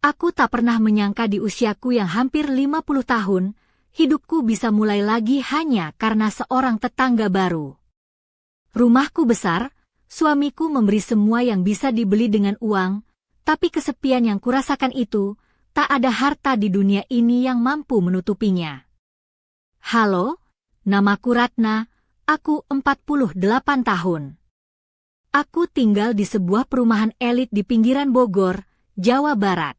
Aku tak pernah menyangka di usiaku yang hampir 50 tahun, hidupku bisa mulai lagi hanya karena seorang tetangga baru. Rumahku besar, suamiku memberi semua yang bisa dibeli dengan uang, tapi kesepian yang kurasakan itu, tak ada harta di dunia ini yang mampu menutupinya. Halo, namaku Ratna, aku 48 tahun. Aku tinggal di sebuah perumahan elit di pinggiran Bogor, Jawa Barat.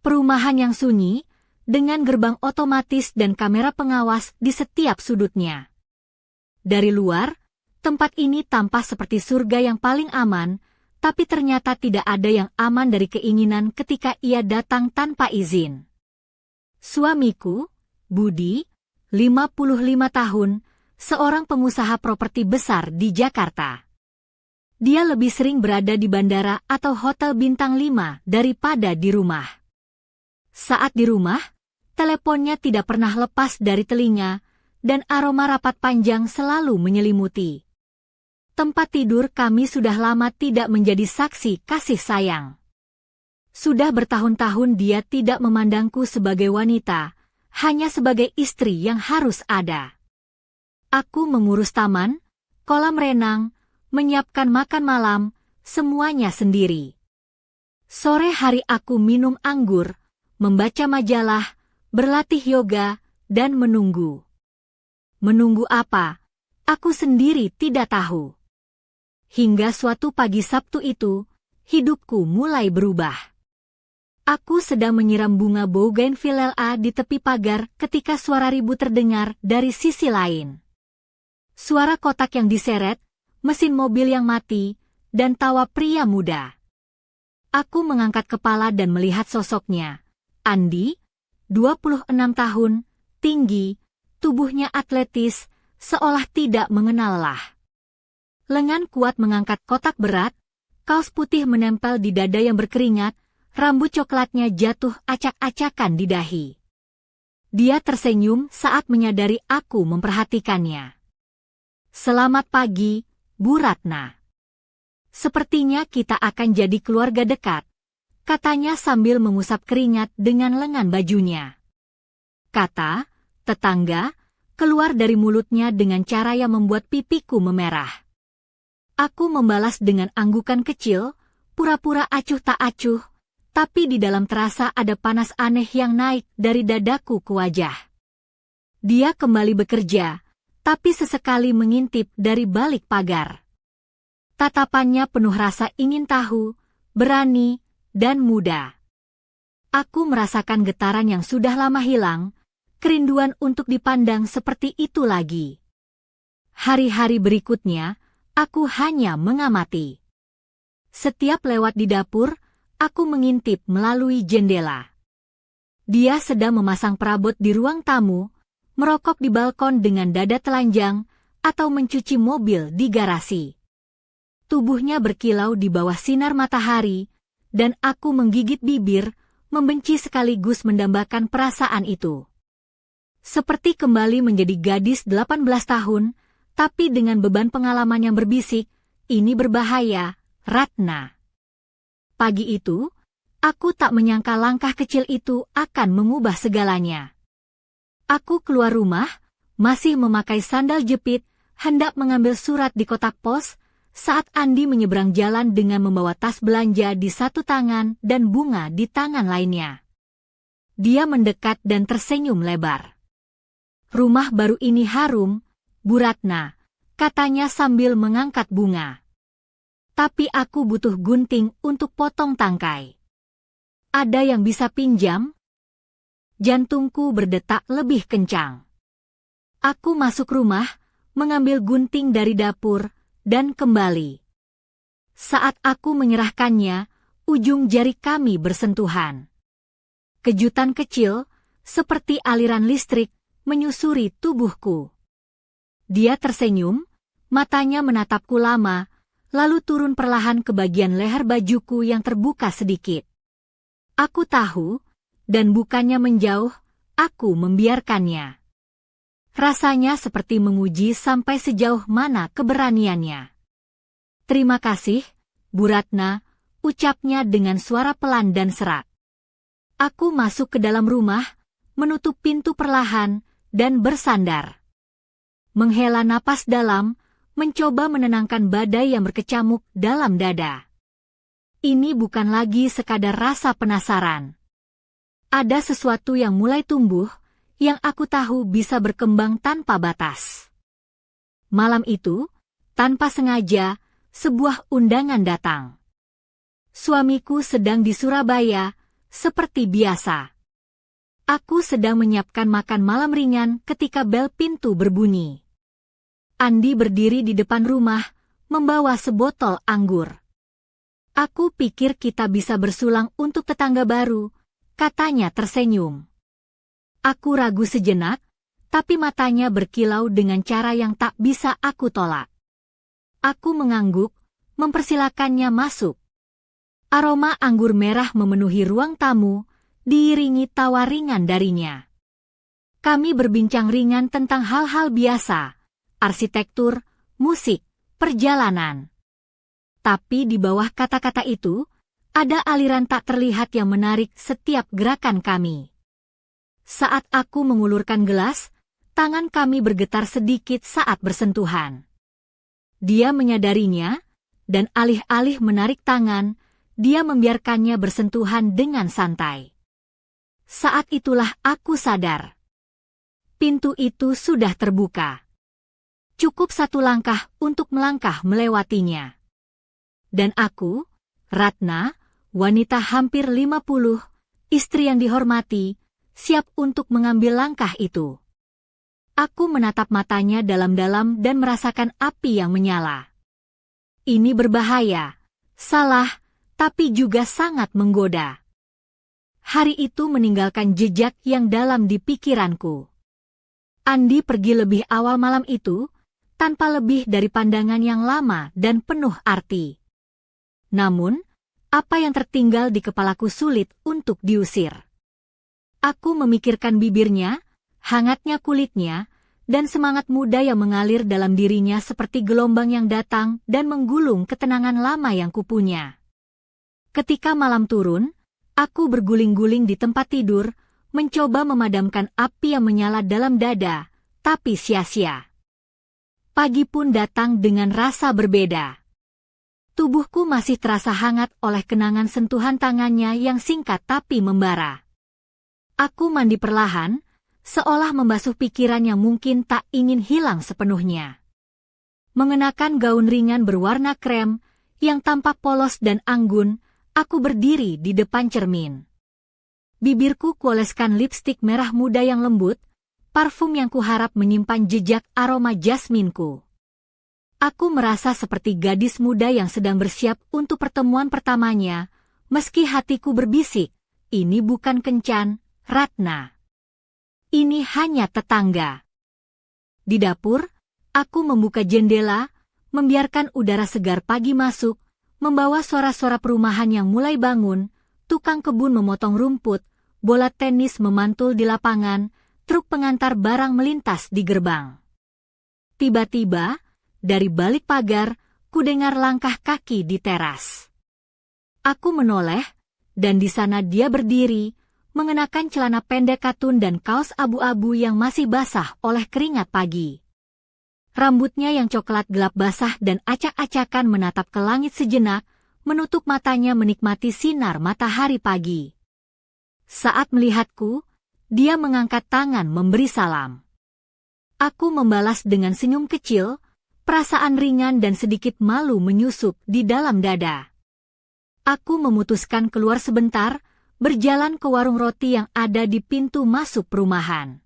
Perumahan yang sunyi, dengan gerbang otomatis dan kamera pengawas di setiap sudutnya. Dari luar, tempat ini tampak seperti surga yang paling aman, tapi ternyata tidak ada yang aman dari keinginan ketika ia datang tanpa izin. Suamiku, Budi, 55 tahun, seorang pengusaha properti besar di Jakarta. Dia lebih sering berada di bandara atau hotel bintang 5 daripada di rumah. Saat di rumah, teleponnya tidak pernah lepas dari telinga, dan aroma rapat panjang selalu menyelimuti. Tempat tidur kami sudah lama tidak menjadi saksi kasih sayang. Sudah bertahun-tahun dia tidak memandangku sebagai wanita, hanya sebagai istri yang harus ada. Aku mengurus taman, kolam renang, menyiapkan makan malam, semuanya sendiri. Sore hari aku minum anggur, membaca majalah, berlatih yoga, dan menunggu. Menunggu apa? Aku sendiri tidak tahu. Hingga suatu pagi Sabtu itu, hidupku mulai berubah. Aku sedang menyiram bunga bougainvillea di tepi pagar ketika suara ribut terdengar dari sisi lain. Suara kotak yang diseret, mesin mobil yang mati, dan tawa pria muda. Aku mengangkat kepala dan melihat sosoknya. Andi, 26 tahun, tinggi, tubuhnya atletis, seolah tidak mengenal lelah. Lengan kuat mengangkat kotak berat, kaos putih menempel di dada yang berkeringat, rambut coklatnya jatuh acak-acakan di dahi. Dia tersenyum saat menyadari aku memperhatikannya. Selamat pagi, Bu Ratna. Sepertinya kita akan jadi keluarga dekat, katanya sambil mengusap keringat dengan lengan bajunya. Kata, tetangga, keluar dari mulutnya dengan cara yang membuat pipiku memerah. Aku membalas dengan anggukan kecil, pura-pura acuh tak acuh, tapi di dalam terasa ada panas aneh yang naik dari dadaku ke wajah. Dia kembali bekerja, tapi sesekali mengintip dari balik pagar. Tatapannya penuh rasa ingin tahu, berani, dan muda. Aku merasakan getaran yang sudah lama hilang, kerinduan untuk dipandang seperti itu lagi. Hari-hari berikutnya, aku hanya mengamati. Setiap lewat di dapur, aku mengintip melalui jendela. Dia sedang memasang perabot di ruang tamu, merokok di balkon dengan dada telanjang, atau mencuci mobil di garasi. Tubuhnya berkilau di bawah sinar matahari, dan aku menggigit bibir, membenci sekaligus mendambakan perasaan itu. Seperti kembali menjadi gadis 18 tahun, tapi dengan beban pengalaman yang berbisik, ini berbahaya, Ratna. Pagi itu, aku tak menyangka langkah kecil itu akan mengubah segalanya. Aku keluar rumah, masih memakai sandal jepit, hendak mengambil surat di kotak pos, saat Andi menyeberang jalan dengan membawa tas belanja di satu tangan dan bunga di tangan lainnya. Dia mendekat dan tersenyum lebar. Rumah baru ini harum, Bu Ratna, katanya sambil mengangkat bunga. Tapi aku butuh gunting untuk potong tangkai. Ada yang bisa pinjam? Jantungku berdetak lebih kencang. Aku masuk rumah, mengambil gunting dari dapur, dan kembali. Saat aku menyerahkannya, ujung jari kami bersentuhan. Kejutan kecil, seperti aliran listrik, menyusuri tubuhku. Dia tersenyum, matanya menatapku lama, lalu turun perlahan ke bagian leher bajuku yang terbuka sedikit. Aku tahu, dan bukannya menjauh, aku membiarkannya. Rasanya seperti menguji sampai sejauh mana keberaniannya. Terima kasih, Bu Ratna, ucapnya dengan suara pelan dan serak. Aku masuk ke dalam rumah, menutup pintu perlahan, dan bersandar. Menghela napas dalam, mencoba menenangkan badai yang berkecamuk dalam dada. Ini bukan lagi sekadar rasa penasaran. Ada sesuatu yang mulai tumbuh, yang aku tahu bisa berkembang tanpa batas. Malam itu, tanpa sengaja, sebuah undangan datang. Suamiku sedang di Surabaya, seperti biasa. Aku sedang menyiapkan makan malam ringan ketika bel pintu berbunyi. Andi berdiri di depan rumah, membawa sebotol anggur. Aku pikir kita bisa bersulang untuk tetangga baru, katanya tersenyum. Aku ragu sejenak, tapi matanya berkilau dengan cara yang tak bisa aku tolak. Aku mengangguk, mempersilakannya masuk. Aroma anggur merah memenuhi ruang tamu, diiringi tawa ringan darinya. Kami berbincang ringan tentang hal-hal biasa, arsitektur, musik, perjalanan. Tapi di bawah kata-kata itu, ada aliran tak terlihat yang menarik setiap gerakan kami. Saat aku mengulurkan gelas, tangan kami bergetar sedikit saat bersentuhan. Dia menyadarinya, dan alih-alih menarik tangan, dia membiarkannya bersentuhan dengan santai. Saat itulah aku sadar. Pintu itu sudah terbuka. Cukup satu langkah untuk melangkah melewatinya. Dan aku, Ratna, wanita hampir 50, istri yang dihormati, siap untuk mengambil langkah itu. Aku menatap matanya dalam-dalam dan merasakan api yang menyala. Ini berbahaya, salah, tapi juga sangat menggoda. Hari itu meninggalkan jejak yang dalam di pikiranku. Andi pergi lebih awal malam itu, tanpa lebih dari pandangan yang lama dan penuh arti. Namun, apa yang tertinggal di kepalaku sulit untuk diusir. Aku memikirkan bibirnya, hangatnya kulitnya, dan semangat muda yang mengalir dalam dirinya seperti gelombang yang datang dan menggulung ketenangan lama yang kupunya. Ketika malam turun, aku berguling-guling di tempat tidur, mencoba memadamkan api yang menyala dalam dada, tapi sia-sia. Pagi pun datang dengan rasa berbeda. Tubuhku masih terasa hangat oleh kenangan sentuhan tangannya yang singkat tapi membara. Aku mandi perlahan, seolah membasuh pikiran yang mungkin tak ingin hilang sepenuhnya. Mengenakan gaun ringan berwarna krem, yang tampak polos dan anggun, aku berdiri di depan cermin. Bibirku kuoleskan lipstik merah muda yang lembut, parfum yang kuharap menyimpan jejak aroma jasminku. Aku merasa seperti gadis muda yang sedang bersiap untuk pertemuan pertamanya, meski hatiku berbisik, ini bukan kencan, Ratna. Ini hanya tetangga. Di dapur, aku membuka jendela, membiarkan udara segar pagi masuk, membawa suara-suara perumahan yang mulai bangun, tukang kebun memotong rumput, bola tenis memantul di lapangan, truk pengantar barang melintas di gerbang. Tiba-tiba, dari balik pagar, kudengar langkah kaki di teras. Aku menoleh, dan di sana dia berdiri, mengenakan celana pendek katun dan kaos abu-abu yang masih basah oleh keringat pagi. Rambutnya yang coklat gelap basah dan acak-acakan menatap ke langit sejenak, menutup matanya menikmati sinar matahari pagi. Saat melihatku, dia mengangkat tangan memberi salam. Aku membalas dengan senyum kecil, perasaan ringan dan sedikit malu menyusup di dalam dada. Aku memutuskan keluar sebentar, berjalan ke warung roti yang ada di pintu masuk perumahan.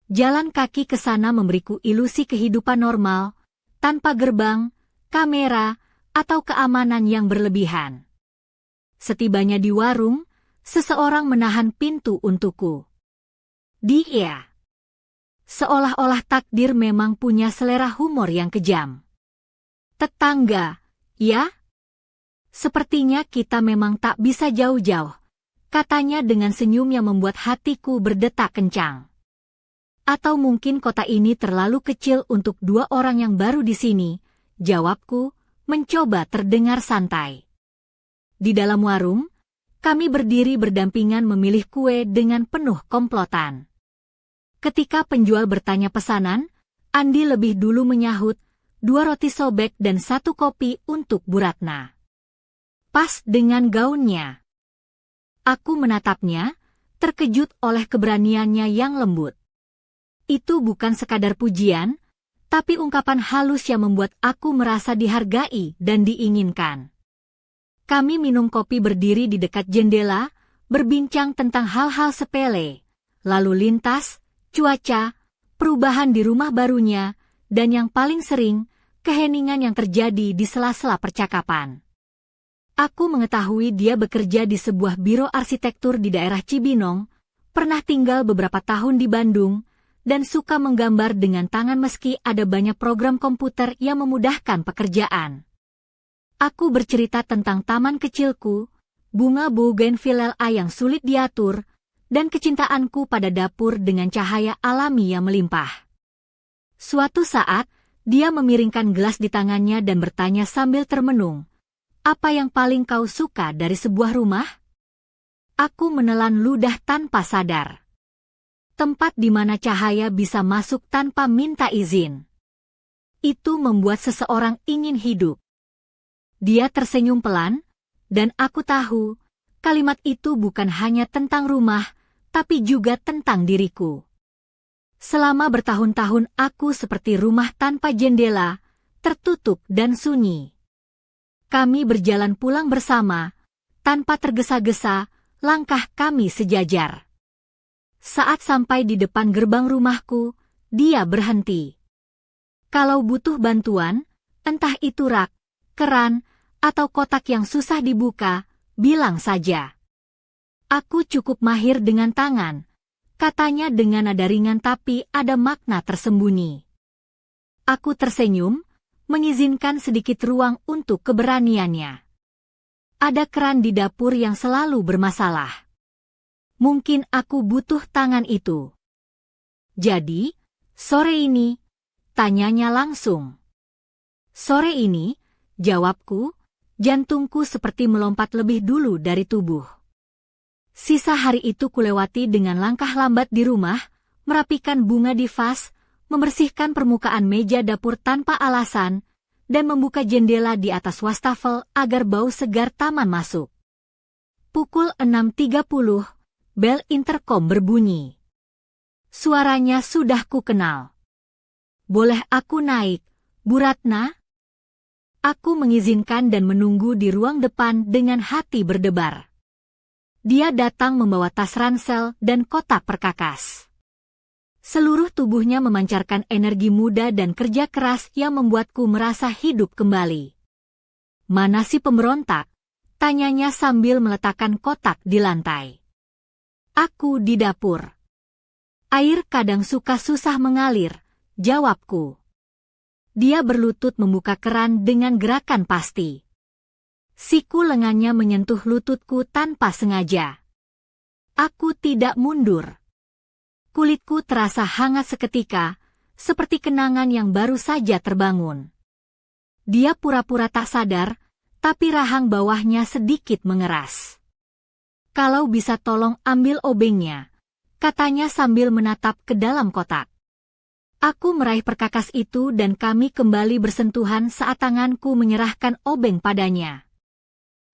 Jalan kaki ke sana memberiku ilusi kehidupan normal, tanpa gerbang, kamera, atau keamanan yang berlebihan. Setibanya di warung, seseorang menahan pintu untukku. Dia. Seolah-olah takdir memang punya selera humor yang kejam. Tetangga, ya? Sepertinya kita memang tak bisa jauh-jauh, katanya dengan senyum yang membuat hatiku berdetak kencang. Atau mungkin kota ini terlalu kecil untuk dua orang yang baru di sini, jawabku, mencoba terdengar santai. Di dalam warung, Kami berdiri berdampingan memilih kue dengan penuh komplotan. Ketika penjual bertanya pesanan, Andi lebih dulu menyahut, 2 roti sobek dan 1 kopi untuk Bu Ratna. Pas dengan gaunnya. Aku menatapnya, terkejut oleh keberaniannya yang lembut. Itu bukan sekadar pujian, tapi ungkapan halus yang membuat aku merasa dihargai dan diinginkan. Kami minum kopi berdiri di dekat jendela, berbincang tentang hal-hal sepele, lalu lintas, cuaca, perubahan di rumah barunya, dan yang paling sering, keheningan yang terjadi di sela-sela percakapan. Aku mengetahui dia bekerja di sebuah biro arsitektur di daerah Cibinong, pernah tinggal beberapa tahun di Bandung, dan suka menggambar dengan tangan meski ada banyak program komputer yang memudahkan pekerjaan. Aku bercerita tentang taman kecilku, bunga bougainvillea yang sulit diatur, dan kecintaanku pada dapur dengan cahaya alami yang melimpah. Suatu saat, dia memiringkan gelas di tangannya dan bertanya sambil termenung, "Apa yang paling kau suka dari sebuah rumah?" Aku menelan ludah tanpa sadar. Tempat di mana cahaya bisa masuk tanpa minta izin. Itu membuat seseorang ingin hidup. Dia tersenyum pelan, dan aku tahu, kalimat itu bukan hanya tentang rumah, tapi juga tentang diriku. Selama bertahun-tahun aku seperti rumah tanpa jendela, tertutup dan sunyi. Kami berjalan pulang bersama, tanpa tergesa-gesa, langkah kami sejajar. Saat sampai di depan gerbang rumahku, dia berhenti. Kalau butuh bantuan, entah itu rak, keran, atau kotak yang susah dibuka, bilang saja. Aku cukup mahir dengan tangan, katanya dengan nada ringan tapi ada makna tersembunyi. Aku tersenyum, mengizinkan sedikit ruang untuk keberaniannya. Ada keran di dapur yang selalu bermasalah. Mungkin aku butuh tangan itu. Jadi, sore ini, tanyanya langsung. Sore ini, jawabku, jantungku seperti melompat lebih dulu dari tubuh. Sisa hari itu kulewati dengan langkah lambat di rumah, merapikan bunga di vas, membersihkan permukaan meja dapur tanpa alasan, dan membuka jendela di atas wastafel agar bau segar taman masuk. Pukul 6.30, bel interkom berbunyi. Suaranya sudah ku kenal. "Boleh aku naik, Bu Ratna?" Aku mengizinkan dan menunggu di ruang depan dengan hati berdebar. Dia datang membawa tas ransel dan kotak perkakas. Seluruh tubuhnya memancarkan energi muda dan kerja keras yang membuatku merasa hidup kembali. "Mana si pemberontak?" tanyanya sambil meletakkan kotak di lantai. "Aku di dapur." "Air kadang suka susah mengalir," jawabku. Dia berlutut membuka keran dengan gerakan pasti. Siku lengannya menyentuh lututku tanpa sengaja. Aku tidak mundur. Kulitku terasa hangat seketika, seperti kenangan yang baru saja terbangun. Dia pura-pura tak sadar, tapi rahang bawahnya sedikit mengeras. "Kalau bisa tolong ambil obengnya," katanya sambil menatap ke dalam kotak. Aku meraih perkakas itu dan kami kembali bersentuhan saat tanganku menyerahkan obeng padanya.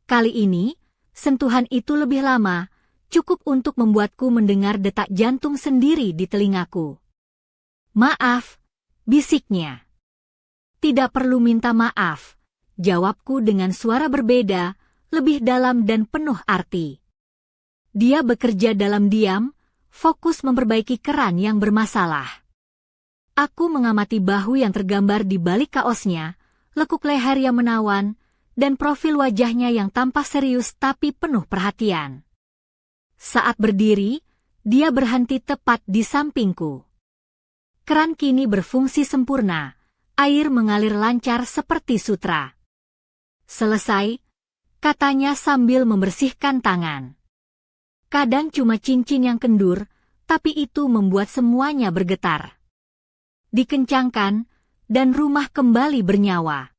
Kali ini, sentuhan itu lebih lama, cukup untuk membuatku mendengar detak jantung sendiri di telingaku. "Maaf," bisiknya. "Tidak perlu minta maaf," jawabku dengan suara berbeda, lebih dalam dan penuh arti. Dia bekerja dalam diam, fokus memperbaiki keran yang bermasalah. Aku mengamati bahu yang tergambar di balik kaosnya, lekuk leher yang menawan, dan profil wajahnya yang tampak serius tapi penuh perhatian. Saat berdiri, dia berhenti tepat di sampingku. Keran kini berfungsi sempurna, air mengalir lancar seperti sutra. "Selesai," katanya sambil membersihkan tangan. Kadang cuma cincin yang kendur, tapi itu membuat semuanya bergetar. Dikencangkan, dan rumah kembali bernyawa.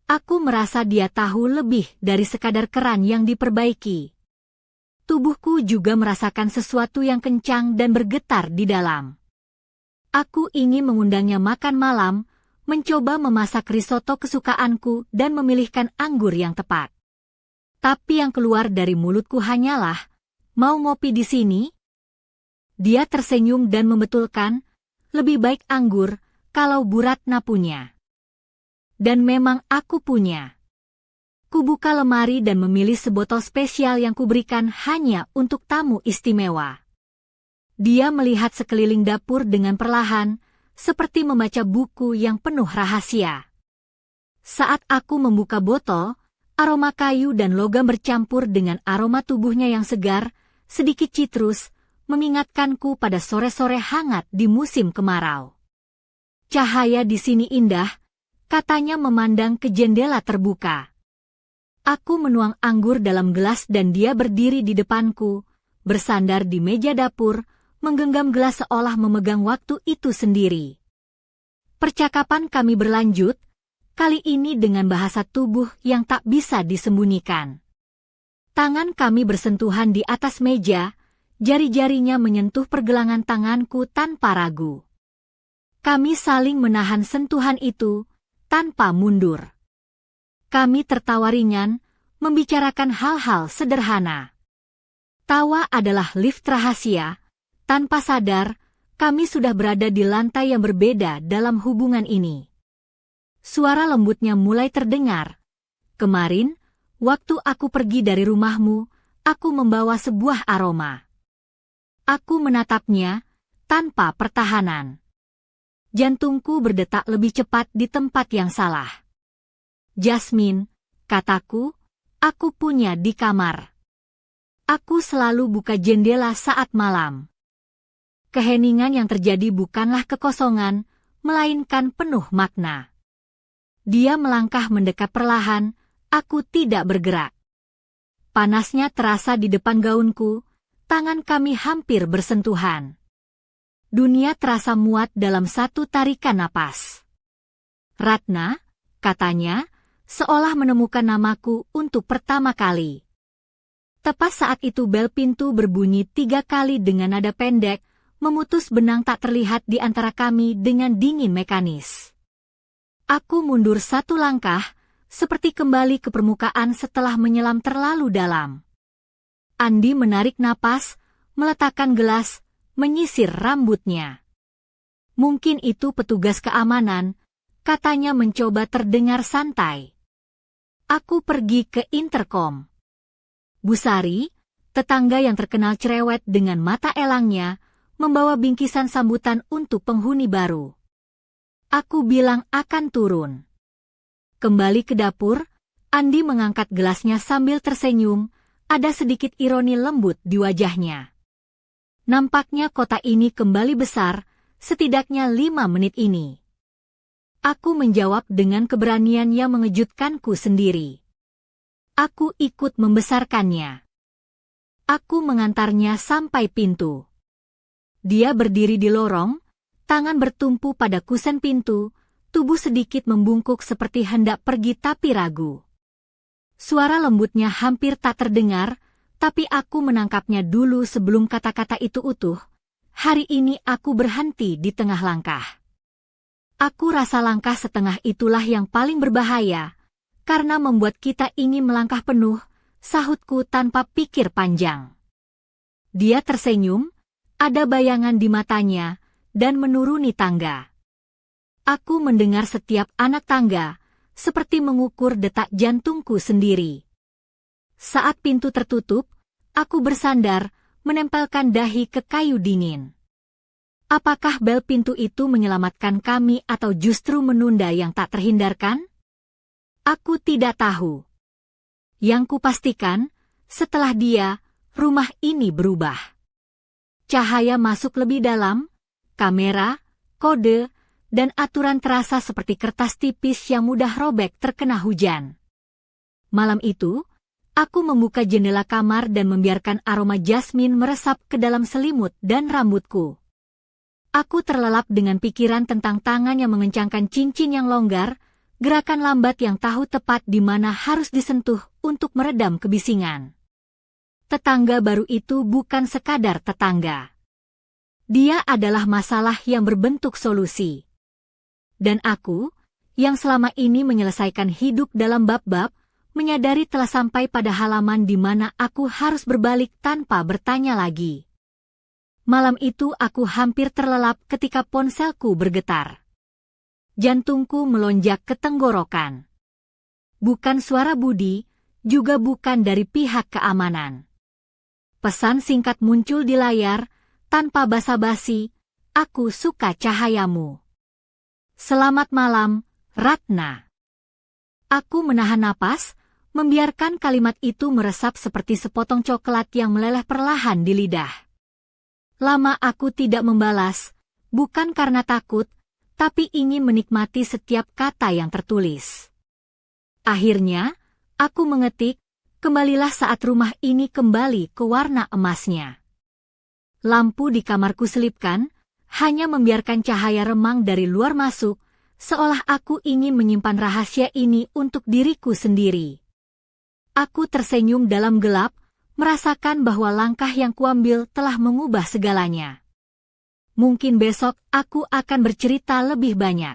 Aku merasa dia tahu lebih dari sekadar keran yang diperbaiki. tubuhku juga merasakan sesuatu yang kencang dan bergetar di dalam. Aku ingin mengundangnya makan malam, mencoba memasak risotto kesukaanku dan memilihkan anggur yang tepat. Tapi yang keluar dari mulutku hanyalah, "Mau ngopi di sini?" Dia tersenyum dan membetulkan, "Lebih baik anggur, kalau Bu Ratna punya." Dan memang aku punya. Kubuka lemari dan memilih sebotol spesial yang kuberikan hanya untuk tamu istimewa. Dia melihat sekeliling dapur dengan perlahan, seperti membaca buku yang penuh rahasia. Saat aku membuka botol, aroma kayu dan logam bercampur dengan aroma tubuhnya yang segar, sedikit citrus, mengingatkanku pada sore-sore hangat di musim kemarau. "Cahaya di sini indah," katanya memandang ke jendela terbuka. Aku menuang anggur dalam gelas dan dia berdiri di depanku, bersandar di meja dapur, menggenggam gelas seolah memegang waktu itu sendiri. Percakapan kami berlanjut, kali ini dengan bahasa tubuh yang tak bisa disembunyikan. Tangan kami bersentuhan di atas meja, jari-jarinya menyentuh pergelangan tanganku tanpa ragu. Kami saling menahan sentuhan itu, tanpa mundur. Kami tertawa ringan, membicarakan hal-hal sederhana. Tawa adalah lift rahasia. Tanpa sadar, kami sudah berada di lantai yang berbeda dalam hubungan ini. Suara lembutnya mulai terdengar. "Kemarin, waktu aku pergi dari rumahmu, aku membawa sebuah aroma." Aku menatapnya, tanpa pertahanan. Jantungku berdetak lebih cepat di tempat yang salah. "Jasmine," kataku, "aku punya di kamar." Aku selalu buka jendela saat malam. Keheningan yang terjadi bukanlah kekosongan, melainkan penuh makna. Dia melangkah mendekat perlahan, aku tidak bergerak. Panasnya terasa di depan gaunku, tangan kami hampir bersentuhan. Dunia terasa muat dalam satu tarikan napas. "Ratna," katanya, seolah menemukan namaku untuk pertama kali. Tepat saat itu bel pintu berbunyi 3 kali dengan nada pendek, memutus benang tak terlihat di antara kami dengan dingin mekanis. Aku mundur 1 langkah, seperti kembali ke permukaan setelah menyelam terlalu dalam. Andi menarik napas, meletakkan gelas, menyisir rambutnya. "Mungkin itu petugas keamanan," katanya mencoba terdengar santai. Aku pergi ke interkom. Bu Sari, tetangga yang terkenal cerewet dengan mata elangnya, membawa bingkisan sambutan untuk penghuni baru. Aku bilang akan turun. Kembali ke dapur, Andi mengangkat gelasnya sambil tersenyum, ada sedikit ironi lembut di wajahnya. Nampaknya kota ini kembali besar, setidaknya 5 menit ini. Aku menjawab dengan keberanian yang mengejutkanku sendiri. Aku ikut membesarkannya. Aku mengantarnya sampai pintu. Dia berdiri di lorong, tangan bertumpu pada kusen pintu, tubuh sedikit membungkuk seperti hendak pergi tapi ragu. Suara lembutnya hampir tak terdengar, tapi aku menangkapnya dulu sebelum kata-kata itu utuh. "Hari ini aku berhenti di tengah langkah." Aku rasa langkah setengah itulah yang paling berbahaya, karena membuat kita ingin melangkah penuh, sahutku tanpa pikir panjang. Dia tersenyum, ada bayangan di matanya, dan menuruni tangga. Aku mendengar setiap anak tangga, seperti mengukur detak jantungku sendiri. Saat pintu tertutup, aku bersandar, menempelkan dahi ke kayu dingin. Apakah bel pintu itu menyelamatkan kami atau justru menunda yang tak terhindarkan? Aku tidak tahu. Yang kupastikan, setelah dia, rumah ini berubah. Cahaya masuk lebih dalam, kamera, kode, dan aturan terasa seperti kertas tipis yang mudah robek terkena hujan. Malam itu, aku membuka jendela kamar dan membiarkan aroma jasmin meresap ke dalam selimut dan rambutku. Aku terlelap dengan pikiran tentang tangan yang mengencangkan cincin yang longgar, gerakan lambat yang tahu tepat di mana harus disentuh untuk meredam kebisingan. tetangga baru itu bukan sekadar tetangga. Dia adalah masalah yang berbentuk solusi. Dan aku, yang selama ini menyelesaikan hidup dalam bab-bab, menyadari telah sampai pada halaman di mana aku harus berbalik tanpa bertanya lagi. Malam itu aku hampir terlelap ketika ponselku bergetar. Jantungku melonjak ke tenggorokan. Bukan suara Budi, juga bukan dari pihak keamanan. Pesan singkat muncul di layar, tanpa basa-basi, "Aku suka cahayamu. Selamat malam, Ratna." Aku menahan napas, membiarkan kalimat itu meresap seperti sepotong coklat yang meleleh perlahan di lidah. Lama aku tidak membalas, bukan karena takut, tapi ingin menikmati setiap kata yang tertulis. Akhirnya, aku mengetik, "Kembalilah saat rumah ini kembali ke warna emasnya." Lampu di kamarku selipkan, hanya membiarkan cahaya remang dari luar masuk, seolah aku ingin menyimpan rahasia ini untuk diriku sendiri. Aku tersenyum dalam gelap, merasakan bahwa langkah yang kuambil telah mengubah segalanya. Mungkin besok aku akan bercerita lebih banyak.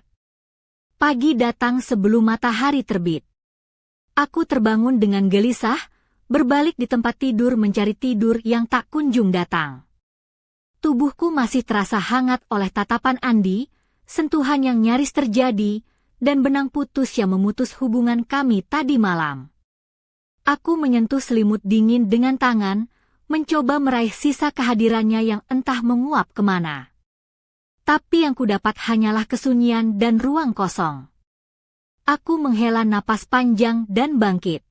Pagi datang sebelum matahari terbit. Aku terbangun dengan gelisah, berbalik di tempat tidur mencari tidur yang tak kunjung datang. Tubuhku masih terasa hangat oleh tatapan Andi, sentuhan yang nyaris terjadi, dan benang putus yang memutus hubungan kami tadi malam. Aku menyentuh selimut dingin dengan tangan, mencoba meraih sisa kehadirannya yang entah menguap kemana. Tapi yang kudapat hanyalah kesunyian dan ruang kosong. Aku menghela napas panjang dan bangkit.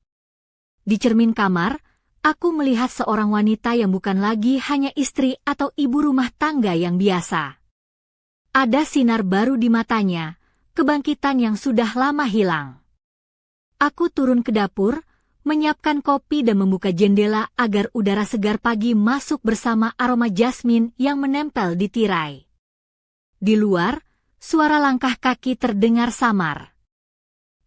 Di cermin kamar, aku melihat seorang wanita yang bukan lagi hanya istri atau ibu rumah tangga yang biasa. Ada sinar baru di matanya, kebangkitan yang sudah lama hilang. Aku turun ke dapur, menyiapkan kopi dan membuka jendela agar udara segar pagi masuk bersama aroma jasmin yang menempel di tirai. Di luar, suara langkah kaki terdengar samar.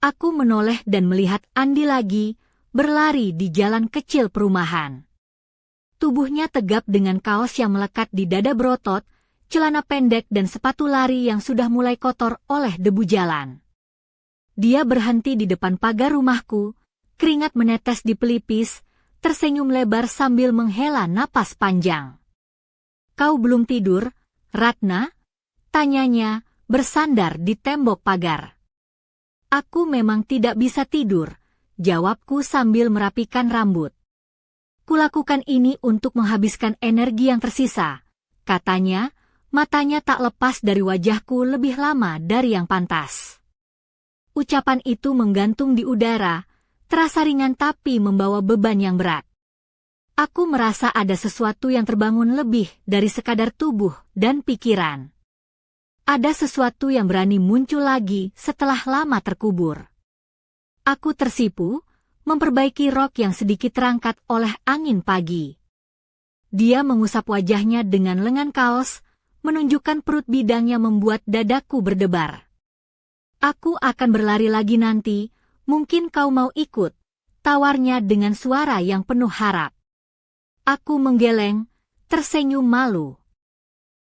Aku menoleh dan melihat Andi lagi, berlari di jalan kecil perumahan. Tubuhnya tegap dengan kaos yang melekat di dada berotot, celana pendek dan sepatu lari yang sudah mulai kotor oleh debu jalan. Dia berhenti di depan pagar rumahku, keringat menetes di pelipis, tersenyum lebar sambil menghela napas panjang. "Kau belum tidur, Ratna?" tanyanya, bersandar di tembok pagar. "Aku memang tidak bisa tidur," jawabku sambil merapikan rambut. "Kulakukan ini untuk menghabiskan energi yang tersisa," katanya, matanya tak lepas dari wajahku lebih lama dari yang pantas. Ucapan itu menggantung di udara, terasa ringan tapi membawa beban yang berat. Aku merasa ada sesuatu yang terbangun lebih dari sekadar tubuh dan pikiran. Ada sesuatu yang berani muncul lagi setelah lama terkubur. Aku tersipu, memperbaiki rok yang sedikit terangkat oleh angin pagi. Dia mengusap wajahnya dengan lengan kaos, menunjukkan perut bidang yang membuat dadaku berdebar. "Aku akan berlari lagi nanti, mungkin kau mau ikut," tawarnya dengan suara yang penuh harap. Aku menggeleng, tersenyum malu.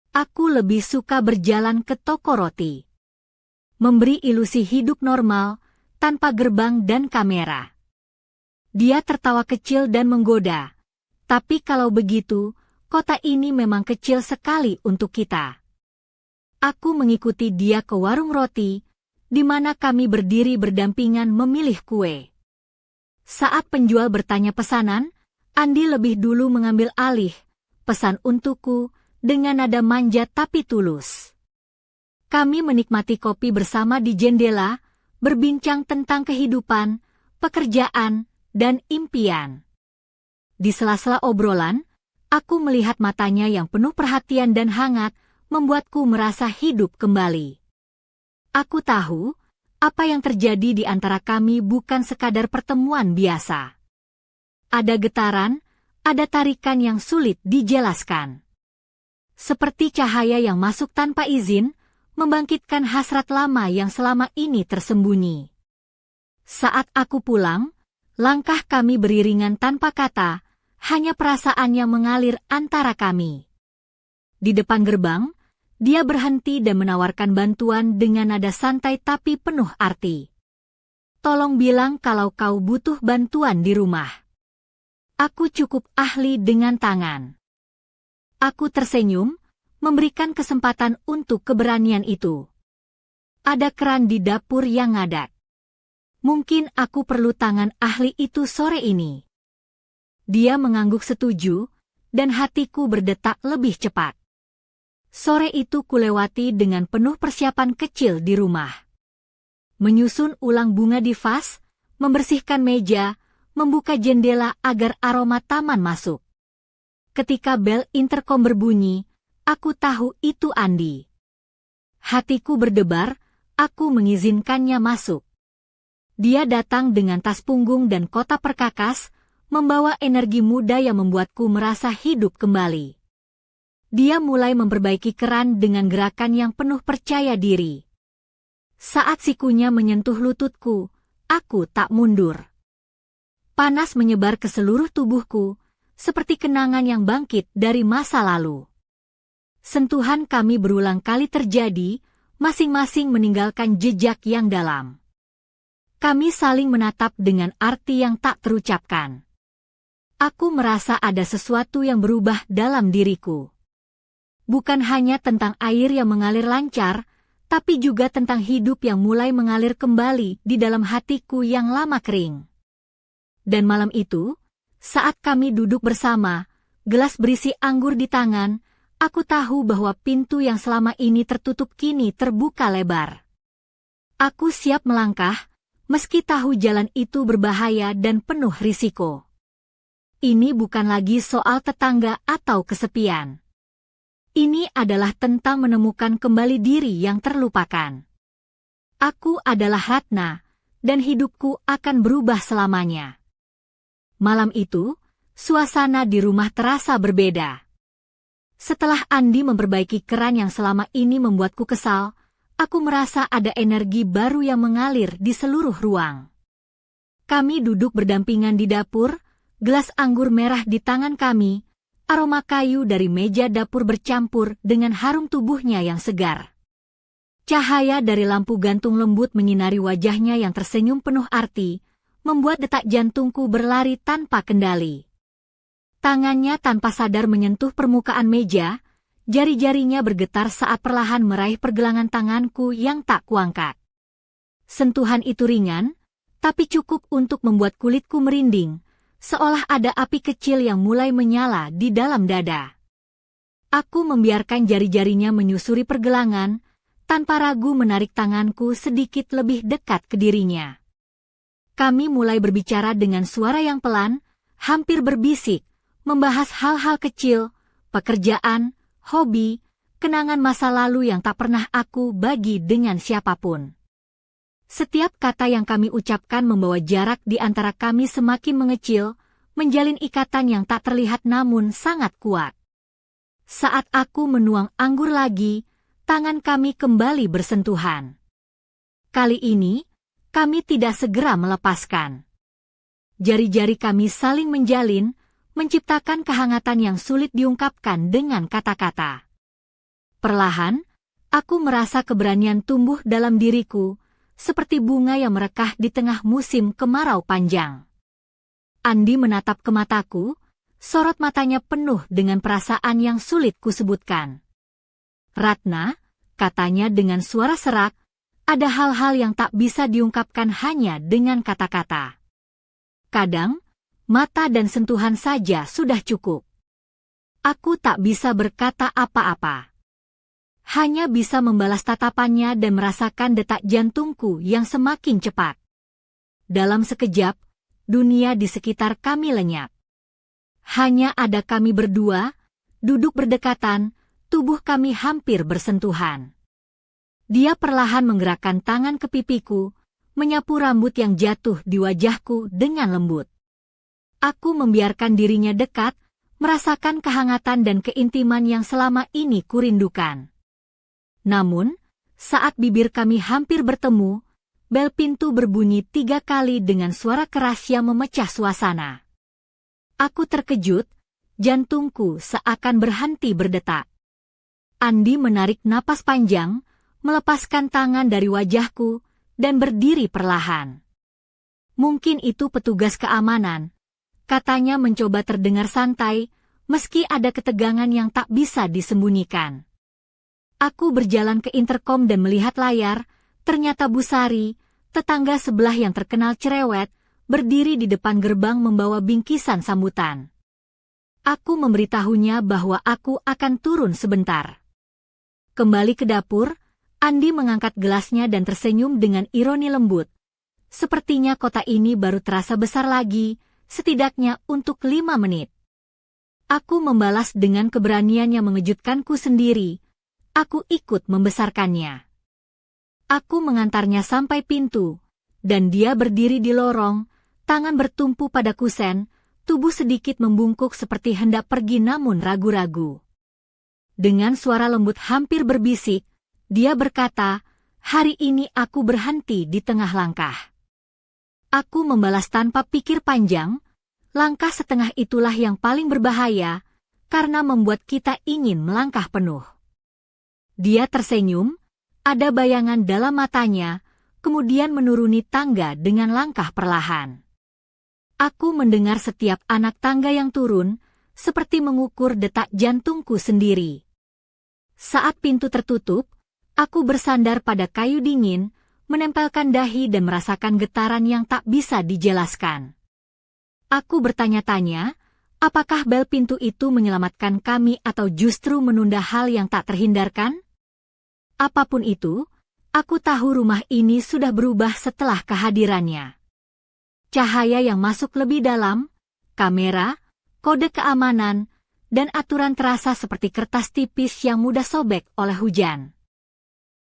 Aku lebih suka berjalan ke toko roti. Memberi ilusi hidup normal, tanpa gerbang dan kamera. Dia tertawa kecil dan menggoda. Tapi kalau begitu, kota ini memang kecil sekali untuk kita. Aku mengikuti dia ke warung roti, di mana kami berdiri berdampingan memilih kue. Saat penjual bertanya pesanan, Andi lebih dulu mengambil alih, pesan untukku, dengan nada manja tapi tulus. Kami menikmati kopi bersama di jendela, berbincang tentang kehidupan, pekerjaan, dan impian. Di sela-sela obrolan, aku melihat matanya yang penuh perhatian dan hangat, membuatku merasa hidup kembali. Aku tahu, apa yang terjadi di antara kami bukan sekadar pertemuan biasa. Ada getaran, ada tarikan yang sulit dijelaskan. Seperti cahaya yang masuk tanpa izin, membangkitkan hasrat lama yang selama ini tersembunyi. Saat aku pulang, langkah kami beriringan tanpa kata, hanya perasaan yang mengalir antara kami. Di depan gerbang, dia berhenti dan menawarkan bantuan dengan nada santai tapi penuh arti. Tolong bilang kalau kau butuh bantuan di rumah. Aku cukup ahli dengan tangan. Aku tersenyum, memberikan kesempatan untuk keberanian itu. Ada keran di dapur yang ngadat. Mungkin aku perlu tangan ahli itu sore ini. Dia mengangguk setuju, dan hatiku berdetak lebih cepat. Sore itu kulewati dengan penuh persiapan kecil di rumah. Menyusun ulang bunga di vas, membersihkan meja, membuka jendela agar aroma taman masuk. Ketika bel interkom berbunyi, aku tahu itu Andi. Hatiku berdebar, aku mengizinkannya masuk. Dia datang dengan tas punggung dan kotak perkakas, membawa energi muda yang membuatku merasa hidup kembali. Dia mulai memperbaiki keran dengan gerakan yang penuh percaya diri. Saat sikunya menyentuh lututku, aku tak mundur. Panas menyebar ke seluruh tubuhku, seperti kenangan yang bangkit dari masa lalu. Sentuhan kami berulang kali terjadi, masing-masing meninggalkan jejak yang dalam. Kami saling menatap dengan arti yang tak terucapkan. Aku merasa ada sesuatu yang berubah dalam diriku. Bukan hanya tentang air yang mengalir lancar, tapi juga tentang hidup yang mulai mengalir kembali di dalam hatiku yang lama kering. Dan malam itu, saat kami duduk bersama, gelas berisi anggur di tangan, aku tahu bahwa pintu yang selama ini tertutup kini terbuka lebar. Aku siap melangkah, meski tahu jalan itu berbahaya dan penuh risiko. Ini bukan lagi soal tetangga atau kesepian. Ini adalah tentang menemukan kembali diri yang terlupakan. Aku adalah Ratna, dan hidupku akan berubah selamanya. Malam itu, suasana di rumah terasa berbeda. Setelah Andi memperbaiki keran yang selama ini membuatku kesal, aku merasa ada energi baru yang mengalir di seluruh ruang. Kami duduk berdampingan di dapur, gelas anggur merah di tangan kami, aroma kayu dari meja dapur bercampur dengan harum tubuhnya yang segar. Cahaya dari lampu gantung lembut menyinari wajahnya yang tersenyum penuh arti, membuat detak jantungku berlari tanpa kendali. Tangannya tanpa sadar menyentuh permukaan meja, jari-jarinya bergetar saat perlahan meraih pergelangan tanganku yang tak kuangkat. Sentuhan itu ringan, tapi cukup untuk membuat kulitku merinding, seolah ada api kecil yang mulai menyala di dalam dada. Aku membiarkan jari-jarinya menyusuri pergelangan, tanpa ragu menarik tanganku sedikit lebih dekat ke dirinya. Kami mulai berbicara dengan suara yang pelan, hampir berbisik, membahas hal-hal kecil, pekerjaan, hobi, kenangan masa lalu yang tak pernah aku bagi dengan siapapun. Setiap kata yang kami ucapkan membawa jarak di antara kami semakin mengecil, menjalin ikatan yang tak terlihat namun sangat kuat. Saat aku menuang anggur lagi, tangan kami kembali bersentuhan. Kali ini, kami tidak segera melepaskan. Jari-jari kami saling menjalin, menciptakan kehangatan yang sulit diungkapkan dengan kata-kata. Perlahan, aku merasa keberanian tumbuh dalam diriku, seperti bunga yang merekah di tengah musim kemarau panjang. Andi menatap ke mataku, sorot matanya penuh dengan perasaan yang sulit kusebutkan. Ratna, katanya dengan suara serak, ada hal-hal yang tak bisa diungkapkan hanya dengan kata-kata. Kadang, mata dan sentuhan saja sudah cukup. Aku tak bisa berkata apa-apa. Hanya bisa membalas tatapannya dan merasakan detak jantungku yang semakin cepat. Dalam sekejap, dunia di sekitar kami lenyap. Hanya ada kami berdua, duduk berdekatan, tubuh kami hampir bersentuhan. Dia perlahan menggerakkan tangan ke pipiku, menyapu rambut yang jatuh di wajahku dengan lembut. Aku membiarkan dirinya dekat, merasakan kehangatan dan keintiman yang selama ini kurindukan. Namun, saat bibir kami hampir bertemu, bel pintu berbunyi 3 kali dengan suara keras yang memecah suasana. Aku terkejut, jantungku seakan berhenti berdetak. Andi menarik napas panjang, melepaskan tangan dari wajahku, dan berdiri perlahan. Mungkin itu petugas keamanan. Katanya mencoba terdengar santai, meski ada ketegangan yang tak bisa disembunyikan. Aku berjalan ke interkom dan melihat layar, ternyata Bu Sari, tetangga sebelah yang terkenal cerewet, berdiri di depan gerbang membawa bingkisan sambutan. Aku memberitahunya bahwa aku akan turun sebentar. Kembali ke dapur, Andi mengangkat gelasnya dan tersenyum dengan ironi lembut. Sepertinya kota ini baru terasa besar lagi, setidaknya untuk 5 menit. Aku membalas dengan keberanian yang mengejutkanku sendiri. Aku ikut membesarkannya. Aku mengantarnya sampai pintu, dan dia berdiri di lorong, tangan bertumpu pada kusen, tubuh sedikit membungkuk seperti hendak pergi namun ragu-ragu. Dengan suara lembut hampir berbisik, dia berkata, "Hari ini aku berhenti di tengah langkah." Aku membalas tanpa pikir panjang, langkah setengah itulah yang paling berbahaya, karena membuat kita ingin melangkah penuh. Dia tersenyum, ada bayangan dalam matanya, kemudian menuruni tangga dengan langkah perlahan. Aku mendengar setiap anak tangga yang turun, seperti mengukur detak jantungku sendiri. Saat pintu tertutup, aku bersandar pada kayu dingin, menempelkan dahi dan merasakan getaran yang tak bisa dijelaskan. Aku bertanya-tanya, apakah bel pintu itu menyelamatkan kami atau justru menunda hal yang tak terhindarkan? Apapun itu, aku tahu rumah ini sudah berubah setelah kehadirannya. Cahaya yang masuk lebih dalam, kamera, kode keamanan, dan aturan terasa seperti kertas tipis yang mudah sobek oleh hujan.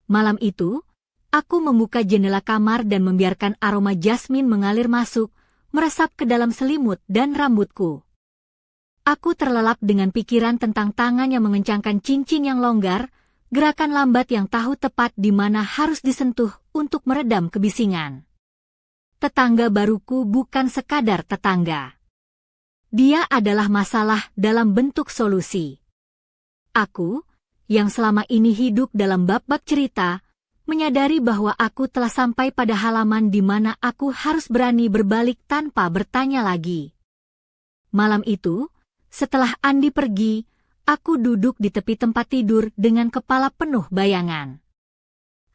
Malam itu, aku membuka jendela kamar dan membiarkan aroma jasmin mengalir masuk, meresap ke dalam selimut dan rambutku. Aku terlelap dengan pikiran tentang tangan yang mengencangkan cincin yang longgar, gerakan lambat yang tahu tepat di mana harus disentuh untuk meredam kebisingan. Tetangga baruku bukan sekadar tetangga. Dia adalah masalah dalam bentuk solusi. Aku, yang selama ini hidup dalam bab-bab cerita, menyadari bahwa aku telah sampai pada halaman di mana aku harus berani berbalik tanpa bertanya lagi. Malam itu, setelah Andi pergi, aku duduk di tepi tempat tidur dengan kepala penuh bayangan.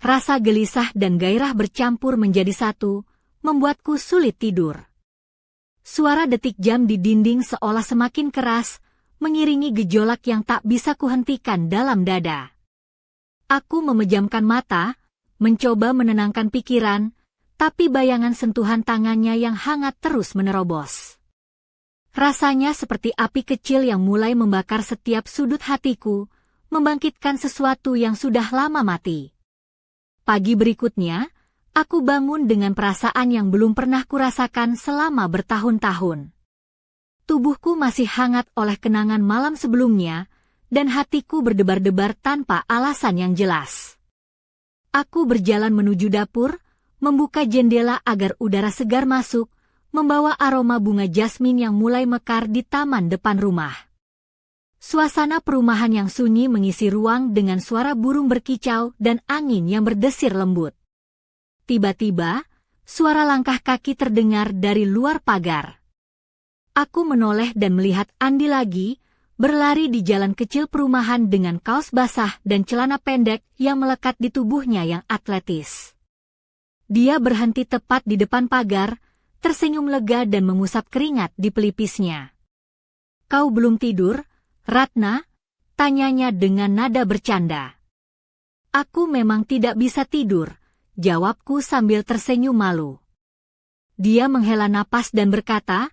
Rasa gelisah dan gairah bercampur menjadi satu, membuatku sulit tidur. Suara detik jam di dinding seolah semakin keras, mengiringi gejolak yang tak bisa kuhentikan dalam dada. Aku memejamkan mata, mencoba menenangkan pikiran, tapi bayangan sentuhan tangannya yang hangat terus menerobos. Rasanya seperti api kecil yang mulai membakar setiap sudut hatiku, membangkitkan sesuatu yang sudah lama mati. Pagi berikutnya, aku bangun dengan perasaan yang belum pernah kurasakan selama bertahun-tahun. Tubuhku masih hangat oleh kenangan malam sebelumnya, dan hatiku berdebar-debar tanpa alasan yang jelas. Aku berjalan menuju dapur, membuka jendela agar udara segar masuk, membawa aroma bunga jasmin yang mulai mekar di taman depan rumah. Suasana perumahan yang sunyi mengisi ruang dengan suara burung berkicau dan angin yang berdesir lembut. Tiba-tiba, suara langkah kaki terdengar dari luar pagar. Aku menoleh dan melihat Andi lagi, berlari di jalan kecil perumahan dengan kaos basah dan celana pendek yang melekat di tubuhnya yang atletis. Dia berhenti tepat di depan pagar, tersenyum lega dan mengusap keringat di pelipisnya. "Kau belum tidur, Ratna?" tanyanya dengan nada bercanda. "Aku memang tidak bisa tidur," jawabku sambil tersenyum malu. Dia menghela napas dan berkata,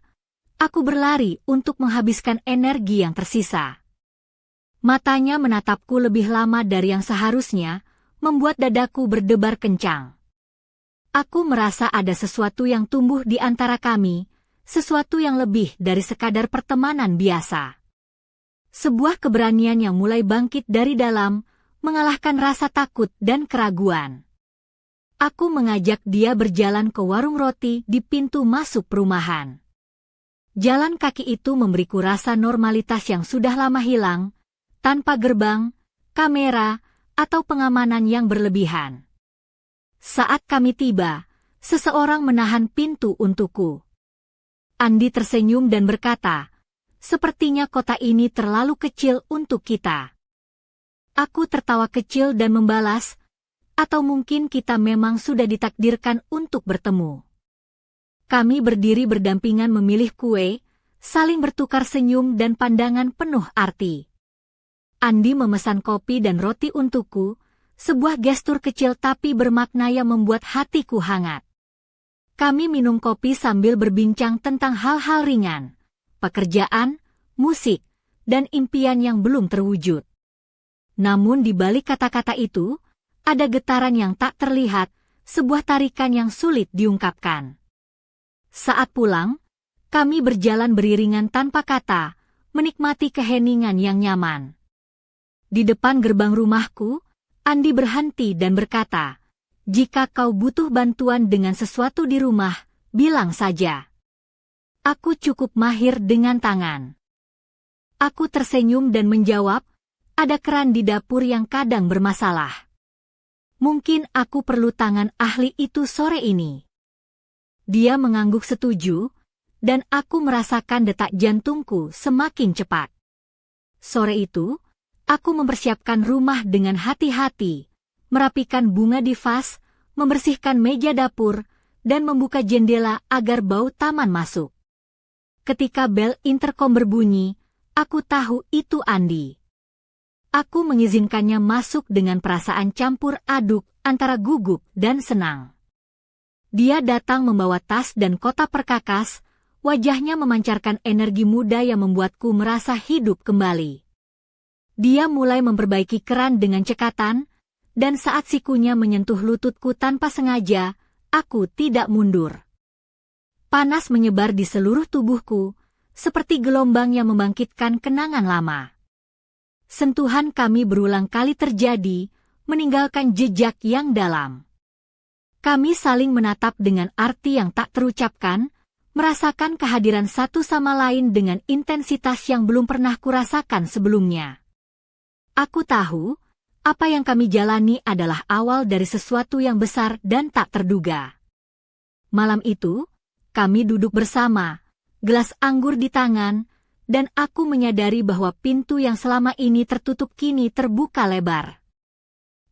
"Aku berlari untuk menghabiskan energi yang tersisa." Matanya menatapku lebih lama dari yang seharusnya, membuat dadaku berdebar kencang. Aku merasa ada sesuatu yang tumbuh di antara kami, sesuatu yang lebih dari sekadar pertemanan biasa. Sebuah keberanian yang mulai bangkit dari dalam, mengalahkan rasa takut dan keraguan. Aku mengajak dia berjalan ke warung roti di pintu masuk perumahan. Jalan kaki itu memberiku rasa normalitas yang sudah lama hilang, tanpa gerbang, kamera, atau pengamanan yang berlebihan. Saat kami tiba, seseorang menahan pintu untukku. Andi tersenyum dan berkata, "Sepertinya kota ini terlalu kecil untuk kita." Aku tertawa kecil dan membalas, "Atau mungkin kita memang sudah ditakdirkan untuk bertemu." Kami berdiri berdampingan memilih kue, saling bertukar senyum dan pandangan penuh arti. Andi memesan kopi dan roti untukku, sebuah gestur kecil tapi bermakna yang membuat hatiku hangat. Kami minum kopi sambil berbincang tentang hal-hal ringan, pekerjaan, musik, dan impian yang belum terwujud. Namun di balik kata-kata itu, ada getaran yang tak terlihat, sebuah tarikan yang sulit diungkapkan. Saat pulang, kami berjalan beriringan tanpa kata, menikmati keheningan yang nyaman. Di depan gerbang rumahku, Andi berhenti dan berkata, "Jika kau butuh bantuan dengan sesuatu di rumah, bilang saja. Aku cukup mahir dengan tangan." Aku tersenyum dan menjawab, "Ada keran di dapur yang kadang bermasalah. Mungkin aku perlu tangan ahli itu sore ini." Dia mengangguk setuju, dan aku merasakan detak jantungku semakin cepat. Sore itu, aku mempersiapkan rumah dengan hati-hati, merapikan bunga di vas, membersihkan meja dapur, dan membuka jendela agar bau taman masuk. Ketika bel interkom berbunyi, aku tahu itu Andi. Aku mengizinkannya masuk dengan perasaan campur aduk antara gugup dan senang. Dia datang membawa tas dan kotak perkakas, wajahnya memancarkan energi muda yang membuatku merasa hidup kembali. Dia mulai memperbaiki keran dengan cekatan, dan saat sikunya menyentuh lututku tanpa sengaja, aku tidak mundur. Panas menyebar di seluruh tubuhku, seperti gelombang yang membangkitkan kenangan lama. Sentuhan kami berulang kali terjadi, meninggalkan jejak yang dalam. Kami saling menatap dengan arti yang tak terucapkan, merasakan kehadiran satu sama lain dengan intensitas yang belum pernah kurasakan sebelumnya. Aku tahu, apa yang kami jalani adalah awal dari sesuatu yang besar dan tak terduga. Malam itu, kami duduk bersama, gelas anggur di tangan, dan aku menyadari bahwa pintu yang selama ini tertutup kini terbuka lebar.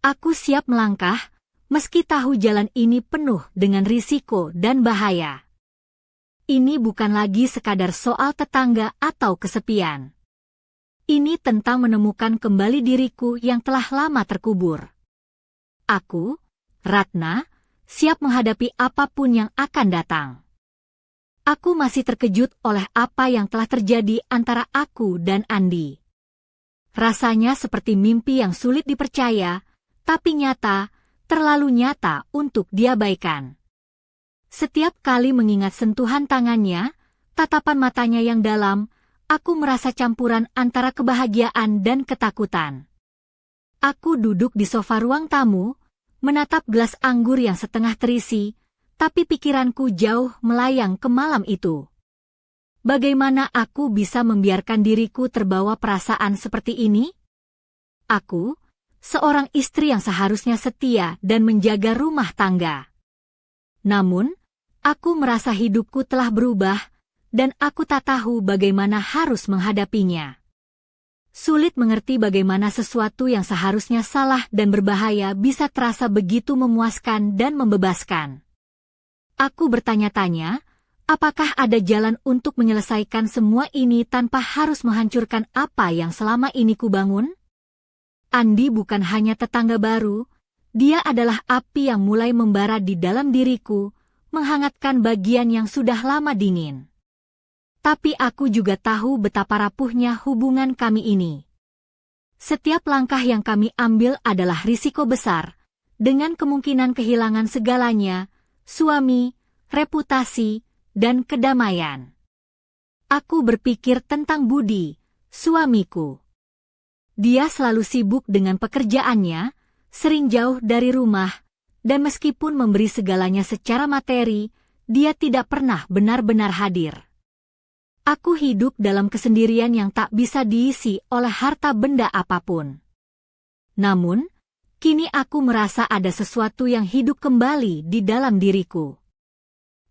Aku siap melangkah, meski tahu jalan ini penuh dengan risiko dan bahaya. Ini bukan lagi sekadar soal tetangga atau kesepian. Ini tentang menemukan kembali diriku yang telah lama terkubur. Aku, Ratna, siap menghadapi apapun yang akan datang. Aku masih terkejut oleh apa yang telah terjadi antara aku dan Andi. Rasanya seperti mimpi yang sulit dipercaya, tapi nyata, terlalu nyata untuk diabaikan. Setiap kali mengingat sentuhan tangannya, tatapan matanya yang dalam, aku merasa campuran antara kebahagiaan dan ketakutan. Aku duduk di sofa ruang tamu, menatap gelas anggur yang setengah terisi, tapi pikiranku jauh melayang ke malam itu. Bagaimana aku bisa membiarkan diriku terbawa perasaan seperti ini? Aku, seorang istri yang seharusnya setia dan menjaga rumah tangga. Namun, aku merasa hidupku telah berubah, dan aku tak tahu bagaimana harus menghadapinya. Sulit mengerti bagaimana sesuatu yang seharusnya salah dan berbahaya bisa terasa begitu memuaskan dan membebaskan. Aku bertanya-tanya, apakah ada jalan untuk menyelesaikan semua ini tanpa harus menghancurkan apa yang selama ini kubangun? Andi bukan hanya tetangga baru, dia adalah api yang mulai membara di dalam diriku, menghangatkan bagian yang sudah lama dingin. Tapi aku juga tahu betapa rapuhnya hubungan kami ini. Setiap langkah yang kami ambil adalah risiko besar, dengan kemungkinan kehilangan segalanya, suami, reputasi, dan kedamaian. Aku berpikir tentang Budi, suamiku. Dia selalu sibuk dengan pekerjaannya, sering jauh dari rumah, dan meskipun memberi segalanya secara materi, dia tidak pernah benar-benar hadir. Aku hidup dalam kesendirian yang tak bisa diisi oleh harta benda apapun. Namun, kini aku merasa ada sesuatu yang hidup kembali di dalam diriku.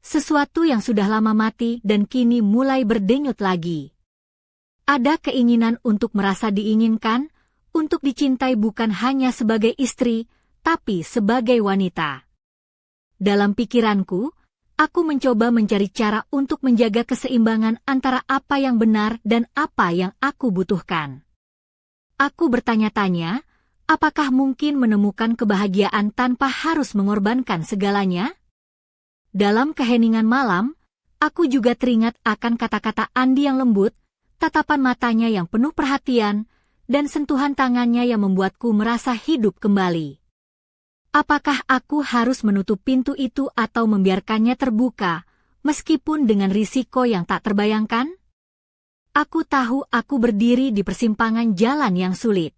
Sesuatu yang sudah lama mati dan kini mulai berdenyut lagi. Ada keinginan untuk merasa diinginkan, untuk dicintai bukan hanya sebagai istri, tapi sebagai wanita. Dalam pikiranku, aku mencoba mencari cara untuk menjaga keseimbangan antara apa yang benar dan apa yang aku butuhkan. Aku bertanya-tanya, apakah mungkin menemukan kebahagiaan tanpa harus mengorbankan segalanya? Dalam keheningan malam, aku juga teringat akan kata-kata Andi yang lembut, tatapan matanya yang penuh perhatian, dan sentuhan tangannya yang membuatku merasa hidup kembali. Apakah aku harus menutup pintu itu atau membiarkannya terbuka, meskipun dengan risiko yang tak terbayangkan? Aku tahu aku berdiri di persimpangan jalan yang sulit.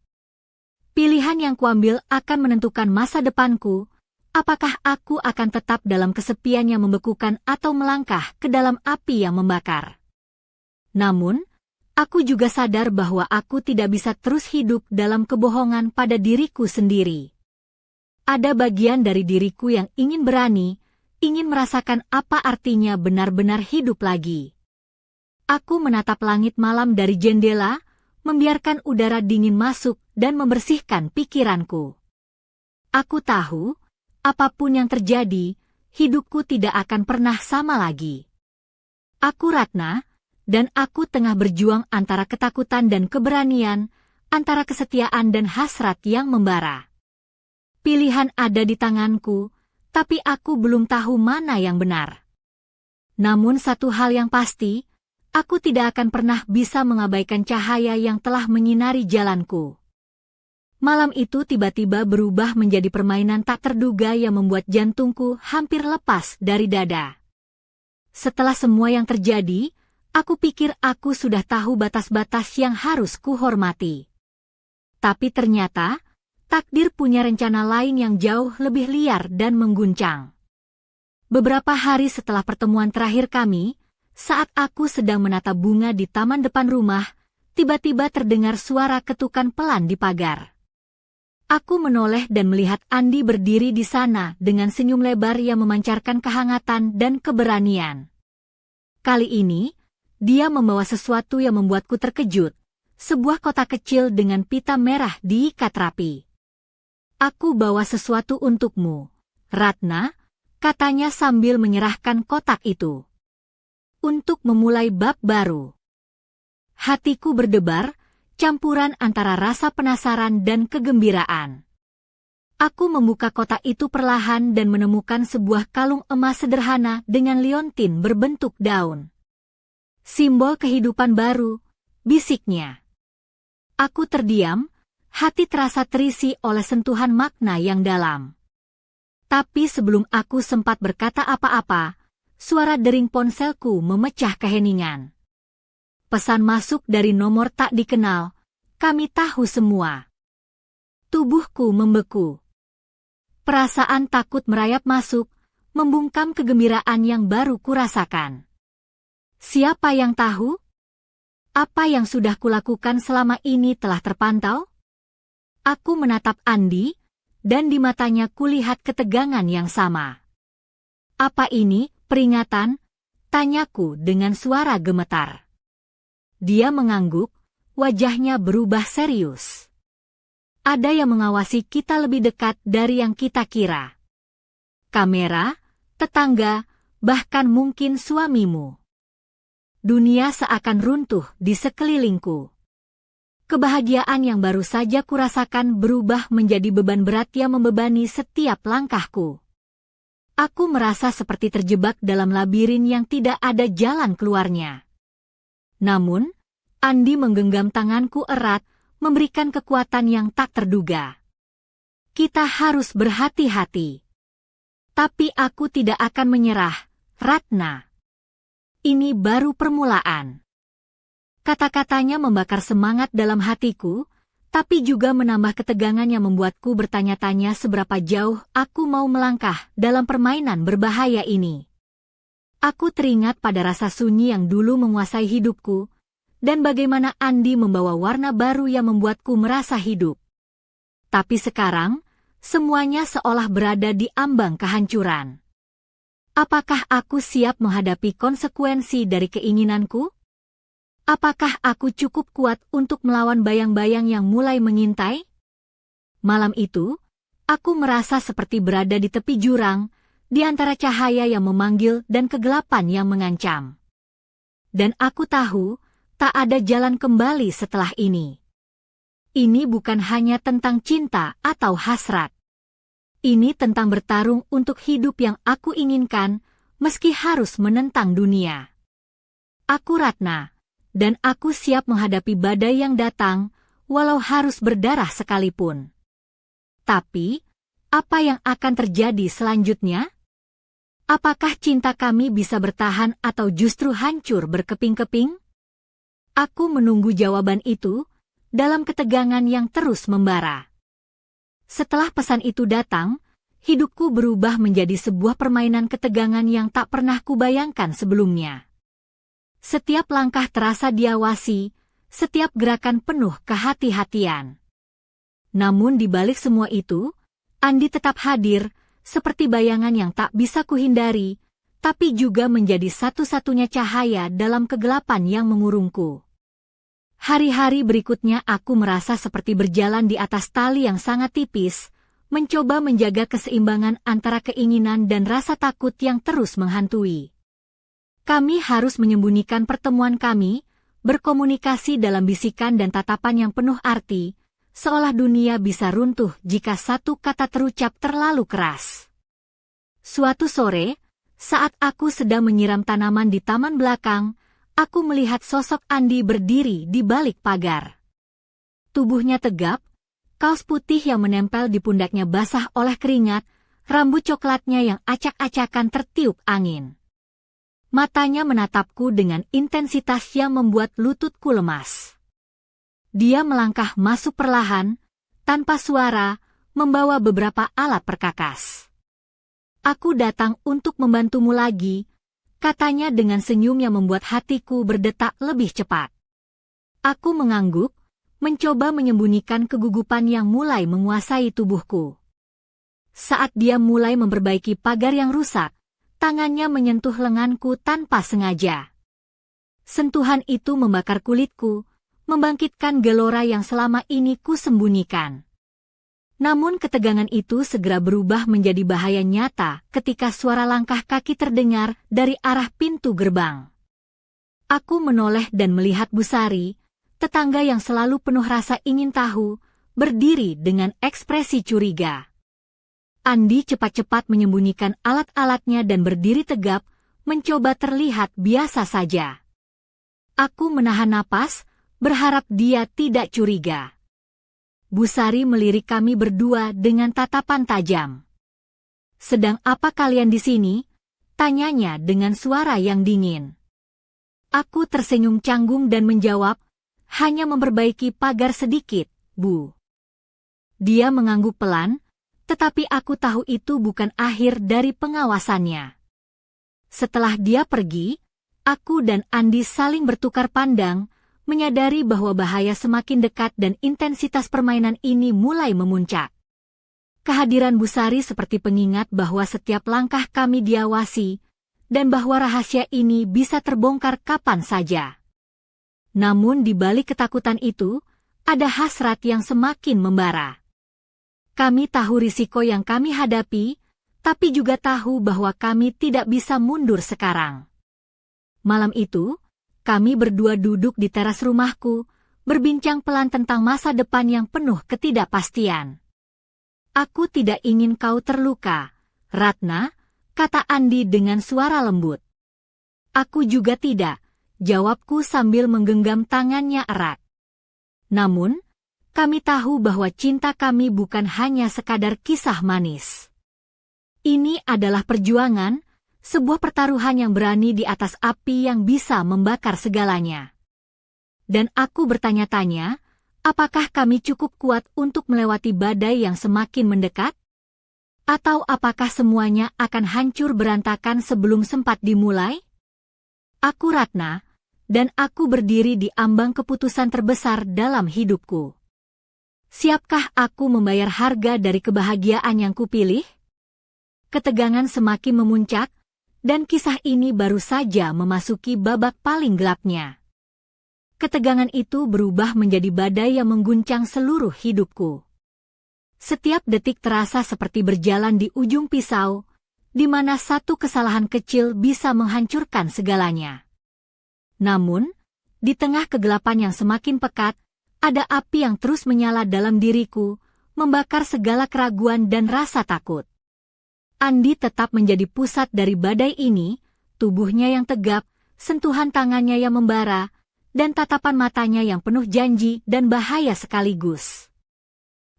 Pilihan yang kuambil akan menentukan masa depanku. Apakah aku akan tetap dalam kesepian yang membekukan atau melangkah ke dalam api yang membakar? Namun, aku juga sadar bahwa aku tidak bisa terus hidup dalam kebohongan pada diriku sendiri. Ada bagian dari diriku yang ingin berani, ingin merasakan apa artinya benar-benar hidup lagi. Aku menatap langit malam dari jendela, membiarkan udara dingin masuk dan membersihkan pikiranku. Aku tahu, apapun yang terjadi, hidupku tidak akan pernah sama lagi. Aku Ratna, dan aku tengah berjuang antara ketakutan dan keberanian, antara kesetiaan dan hasrat yang membara. Pilihan ada di tanganku, tapi aku belum tahu mana yang benar. Namun satu hal yang pasti, aku tidak akan pernah bisa mengabaikan cahaya yang telah menyinari jalanku. Malam itu tiba-tiba berubah menjadi permainan tak terduga yang membuat jantungku hampir lepas dari dada. Setelah semua yang terjadi, aku pikir aku sudah tahu batas-batas yang harus kuhormati. Tapi ternyata, takdir punya rencana lain yang jauh lebih liar dan mengguncang. Beberapa hari setelah pertemuan terakhir kami, saat aku sedang menata bunga di taman depan rumah, tiba-tiba terdengar suara ketukan pelan di pagar. Aku menoleh dan melihat Andi berdiri di sana dengan senyum lebar yang memancarkan kehangatan dan keberanian. Kali ini, dia membawa sesuatu yang membuatku terkejut, sebuah kotak kecil dengan pita merah diikat rapi. Aku bawa sesuatu untukmu, Ratna, katanya sambil menyerahkan kotak itu. Untuk memulai bab baru. Hatiku berdebar, campuran antara rasa penasaran dan kegembiraan. Aku membuka kotak itu perlahan dan menemukan sebuah kalung emas sederhana dengan liontin berbentuk daun. Simbol kehidupan baru, bisiknya. Aku terdiam, hati terasa terisi oleh sentuhan makna yang dalam. Tapi sebelum aku sempat berkata apa-apa, suara dering ponselku memecah keheningan. Pesan masuk dari nomor tak dikenal, kami tahu semua. Tubuhku membeku. Perasaan takut merayap masuk, membungkam kegembiraan yang baru kurasakan. Siapa yang tahu? Apa yang sudah kulakukan selama ini telah terpantau? Aku menatap Andi, dan di matanya kulihat ketegangan yang sama. Apa ini, peringatan? Tanyaku dengan suara gemetar. Dia mengangguk, wajahnya berubah serius. Ada yang mengawasi kita lebih dekat dari yang kita kira. Kamera, tetangga, bahkan mungkin suamimu. Dunia seakan runtuh di sekelilingku. Kebahagiaan yang baru saja kurasakan berubah menjadi beban berat yang membebani setiap langkahku. Aku merasa seperti terjebak dalam labirin yang tidak ada jalan keluarnya. Namun, Andi menggenggam tanganku erat, memberikan kekuatan yang tak terduga. Kita harus berhati-hati. Tapi aku tidak akan menyerah, Ratna. Ini baru permulaan. Kata-katanya membakar semangat dalam hatiku, tapi juga menambah ketegangan yang membuatku bertanya-tanya seberapa jauh aku mau melangkah dalam permainan berbahaya ini. Aku teringat pada rasa sunyi yang dulu menguasai hidupku, dan bagaimana Andi membawa warna baru yang membuatku merasa hidup. Tapi sekarang, semuanya seolah berada di ambang kehancuran. Apakah aku siap menghadapi konsekuensi dari keinginanku? Apakah aku cukup kuat untuk melawan bayang-bayang yang mulai mengintai? Malam itu, aku merasa seperti berada di tepi jurang, di antara cahaya yang memanggil dan kegelapan yang mengancam. Dan aku tahu, tak ada jalan kembali setelah ini. Ini bukan hanya tentang cinta atau hasrat. Ini tentang bertarung untuk hidup yang aku inginkan, meski harus menentang dunia. Aku Ratna, dan aku siap menghadapi badai yang datang, walau harus berdarah sekalipun. Tapi, apa yang akan terjadi selanjutnya? Apakah cinta kami bisa bertahan atau justru hancur berkeping-keping? Aku menunggu jawaban itu, dalam ketegangan yang terus membara. Setelah pesan itu datang, hidupku berubah menjadi sebuah permainan ketegangan yang tak pernah kubayangkan sebelumnya. Setiap langkah terasa diawasi, setiap gerakan penuh kehati-hatian. Namun di balik semua itu, Andi tetap hadir, seperti bayangan yang tak bisa kuhindari, tapi juga menjadi satu-satunya cahaya dalam kegelapan yang mengurungku. Hari-hari berikutnya aku merasa seperti berjalan di atas tali yang sangat tipis, mencoba menjaga keseimbangan antara keinginan dan rasa takut yang terus menghantui. Kami harus menyembunyikan pertemuan kami, berkomunikasi dalam bisikan dan tatapan yang penuh arti, seolah dunia bisa runtuh jika satu kata terucap terlalu keras. Suatu sore, saat aku sedang menyiram tanaman di taman belakang, aku melihat sosok Andi berdiri di balik pagar. Tubuhnya tegap, kaos putih yang menempel di pundaknya basah oleh keringat, rambut coklatnya yang acak-acakan tertiup angin. Matanya menatapku dengan intensitas yang membuat lututku lemas. Dia melangkah masuk perlahan, tanpa suara, membawa beberapa alat perkakas. Aku datang untuk membantumu lagi, katanya dengan senyum yang membuat hatiku berdetak lebih cepat. Aku mengangguk, mencoba menyembunyikan kegugupan yang mulai menguasai tubuhku. Saat dia mulai memperbaiki pagar yang rusak, tangannya menyentuh lenganku tanpa sengaja. Sentuhan itu membakar kulitku, membangkitkan gelora yang selama ini kusembunyikan. Namun ketegangan itu segera berubah menjadi bahaya nyata ketika suara langkah kaki terdengar dari arah pintu gerbang. Aku menoleh dan melihat Busari, tetangga yang selalu penuh rasa ingin tahu, berdiri dengan ekspresi curiga. Andi cepat-cepat menyembunyikan alat-alatnya dan berdiri tegap, mencoba terlihat biasa saja. Aku menahan napas, berharap dia tidak curiga. Busari melirik kami berdua dengan tatapan tajam. "Sedang apa kalian di sini?" tanyanya dengan suara yang dingin. Aku tersenyum canggung dan menjawab, "Hanya memperbaiki pagar sedikit, Bu." Dia mengangguk pelan, tetapi aku tahu itu bukan akhir dari pengawasannya. Setelah dia pergi, aku dan Andi saling bertukar pandang, menyadari bahwa bahaya semakin dekat dan intensitas permainan ini mulai memuncak. Kehadiran Busari seperti pengingat bahwa setiap langkah kami diawasi, dan bahwa rahasia ini bisa terbongkar kapan saja. Namun di balik ketakutan itu, ada hasrat yang semakin membara. Kami tahu risiko yang kami hadapi, tapi juga tahu bahwa kami tidak bisa mundur sekarang. Malam itu, kami berdua duduk di teras rumahku, berbincang pelan tentang masa depan yang penuh ketidakpastian. "Aku tidak ingin kau terluka, Ratna," kata Andi dengan suara lembut. "Aku juga tidak," jawabku sambil menggenggam tangannya erat. "Namun, kami tahu bahwa cinta kami bukan hanya sekadar kisah manis. Ini adalah perjuangan, sebuah pertaruhan yang berani di atas api yang bisa membakar segalanya. Dan aku bertanya-tanya, apakah kami cukup kuat untuk melewati badai yang semakin mendekat? Atau apakah semuanya akan hancur berantakan sebelum sempat dimulai? Aku Ratna, dan aku berdiri di ambang keputusan terbesar dalam hidupku. Siapkah aku membayar harga dari kebahagiaan yang kupilih? Ketegangan semakin memuncak, dan kisah ini baru saja memasuki babak paling gelapnya. Ketegangan itu berubah menjadi badai yang mengguncang seluruh hidupku. Setiap detik terasa seperti berjalan di ujung pisau, di mana satu kesalahan kecil bisa menghancurkan segalanya. Namun, di tengah kegelapan yang semakin pekat, ada api yang terus menyala dalam diriku, membakar segala keraguan dan rasa takut. Andi tetap menjadi pusat dari badai ini, tubuhnya yang tegap, sentuhan tangannya yang membara, dan tatapan matanya yang penuh janji dan bahaya sekaligus.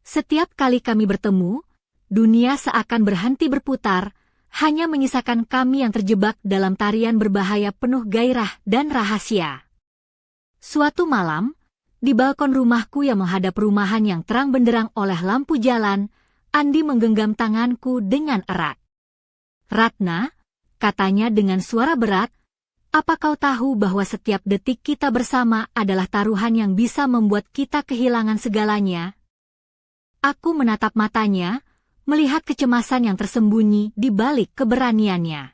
Setiap kali kami bertemu, dunia seakan berhenti berputar, hanya menyisakan kami yang terjebak dalam tarian berbahaya penuh gairah dan rahasia. Suatu malam, di balkon rumahku yang menghadap rumahan yang terang benderang oleh lampu jalan, Andi menggenggam tanganku dengan erat. "Ratna," katanya dengan suara berat, "apa kau tahu bahwa setiap detik kita bersama adalah taruhan yang bisa membuat kita kehilangan segalanya?" Aku menatap matanya, melihat kecemasan yang tersembunyi di balik keberaniannya.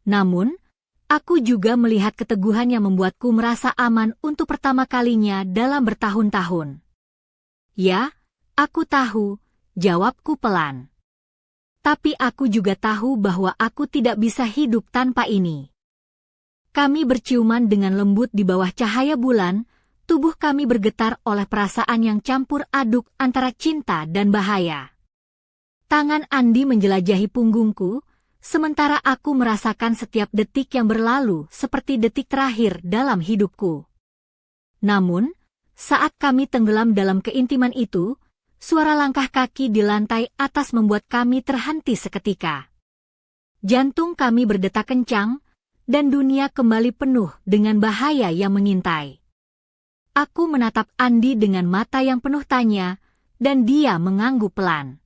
Namun, aku juga melihat keteguhan yang membuatku merasa aman untuk pertama kalinya dalam bertahun-tahun. "Ya, aku tahu," jawabku pelan. "Tapi aku juga tahu bahwa aku tidak bisa hidup tanpa ini." Kami berciuman dengan lembut di bawah cahaya bulan, tubuh kami bergetar oleh perasaan yang campur aduk antara cinta dan bahaya. Tangan Andi menjelajahi punggungku, sementara aku merasakan setiap detik yang berlalu seperti detik terakhir dalam hidupku. Namun, saat kami tenggelam dalam keintiman itu, suara langkah kaki di lantai atas membuat kami terhenti seketika. Jantung kami berdetak kencang, dan dunia kembali penuh dengan bahaya yang mengintai. Aku menatap Andi dengan mata yang penuh tanya, dan dia mengangguk pelan.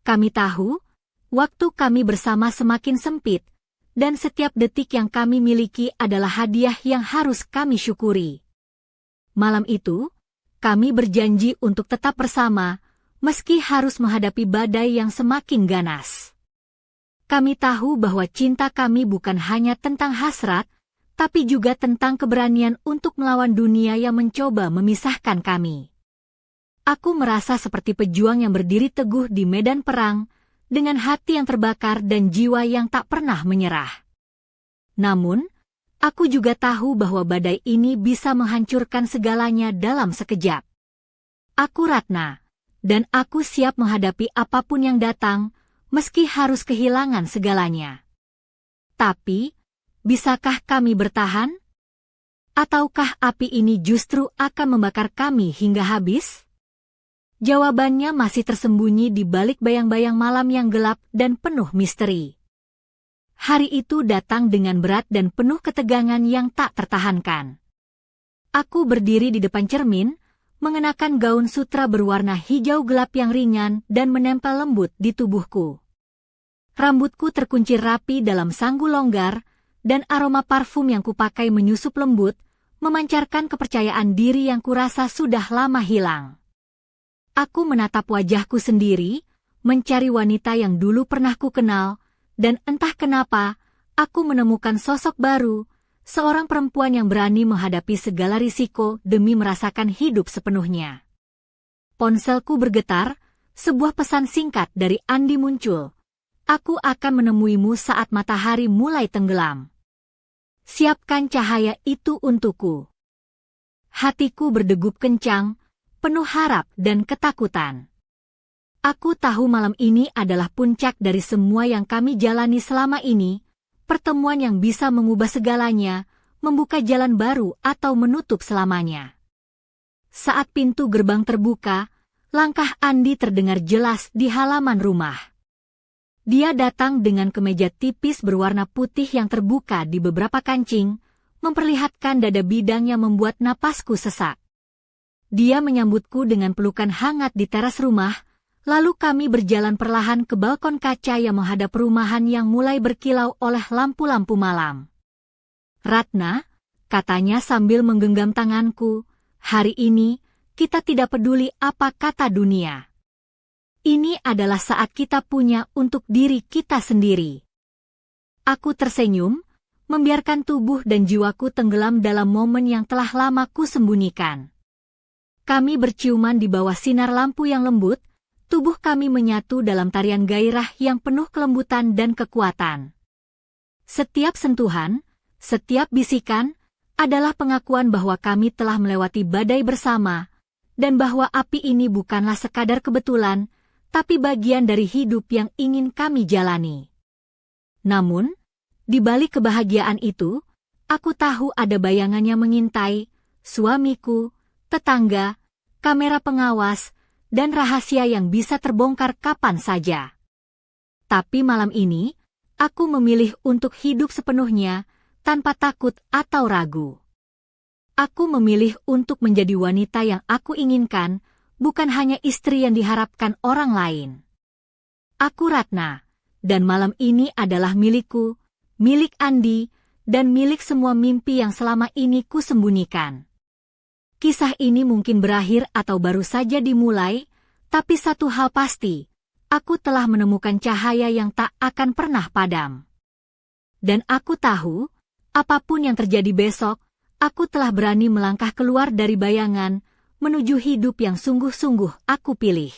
Kami tahu, waktu kami bersama semakin sempit, dan setiap detik yang kami miliki adalah hadiah yang harus kami syukuri. Malam itu, kami berjanji untuk tetap bersama, meski harus menghadapi badai yang semakin ganas. Kami tahu bahwa cinta kami bukan hanya tentang hasrat, tapi juga tentang keberanian untuk melawan dunia yang mencoba memisahkan kami. Aku merasa seperti pejuang yang berdiri teguh di medan perang, dengan hati yang terbakar dan jiwa yang tak pernah menyerah. Namun, aku juga tahu bahwa badai ini bisa menghancurkan segalanya dalam sekejap. Aku Ratna, dan aku siap menghadapi apapun yang datang, meski harus kehilangan segalanya. Tapi, bisakah kami bertahan? Ataukah api ini justru akan membakar kami hingga habis? Jawabannya masih tersembunyi di balik bayang-bayang malam yang gelap dan penuh misteri. Hari itu datang dengan berat dan penuh ketegangan yang tak tertahankan. Aku berdiri di depan cermin, mengenakan gaun sutra berwarna hijau gelap yang ringan dan menempel lembut di tubuhku. Rambutku terkuncir rapi dalam sanggul longgar, dan aroma parfum yang kupakai menyusup lembut, memancarkan kepercayaan diri yang kurasa sudah lama hilang. Aku menatap wajahku sendiri, mencari wanita yang dulu pernah ku kenal, dan entah kenapa, aku menemukan sosok baru, seorang perempuan yang berani menghadapi segala risiko demi merasakan hidup sepenuhnya. Ponselku bergetar, sebuah pesan singkat dari Andi muncul. "Aku akan menemuimu saat matahari mulai tenggelam. Siapkan cahaya itu untukku." Hatiku berdegup kencang, penuh harap dan ketakutan. Aku tahu malam ini adalah puncak dari semua yang kami jalani selama ini, pertemuan yang bisa mengubah segalanya, membuka jalan baru atau menutup selamanya. Saat pintu gerbang terbuka, langkah Andi terdengar jelas di halaman rumah. Dia datang dengan kemeja tipis berwarna putih yang terbuka di beberapa kancing, memperlihatkan dada bidang yang membuat napasku sesak. Dia menyambutku dengan pelukan hangat di teras rumah, Lalu kami berjalan perlahan ke balkon kaca yang menghadap perumahan yang mulai berkilau oleh lampu-lampu malam. Ratna, katanya sambil menggenggam tanganku, hari ini, kita tidak peduli apa kata dunia. Ini adalah saat kita punya untuk diri kita sendiri. Aku tersenyum, membiarkan tubuh dan jiwaku tenggelam dalam momen yang telah lama ku sembunyikan. Kami berciuman di bawah sinar lampu yang lembut, tubuh kami menyatu dalam tarian gairah yang penuh kelembutan dan kekuatan. Setiap sentuhan, setiap bisikan, adalah pengakuan bahwa kami telah melewati badai bersama, dan bahwa api ini bukanlah sekadar kebetulan, tapi bagian dari hidup yang ingin kami jalani. Namun, di balik kebahagiaan itu, aku tahu ada bayangannya mengintai, suamiku, tetangga, kamera pengawas, dan rahasia yang bisa terbongkar kapan saja. Tapi malam ini, aku memilih untuk hidup sepenuhnya, tanpa takut atau ragu. Aku memilih untuk menjadi wanita yang aku inginkan, bukan hanya istri yang diharapkan orang lain. Aku Ratna, dan malam ini adalah milikku, milik Andi, dan milik semua mimpi yang selama ini ku sembunyikan. Kisah ini mungkin berakhir atau baru saja dimulai, tapi satu hal pasti, aku telah menemukan cahaya yang tak akan pernah padam. Dan aku tahu, apapun yang terjadi besok, aku telah berani melangkah keluar dari bayangan, menuju hidup yang sungguh-sungguh aku pilih.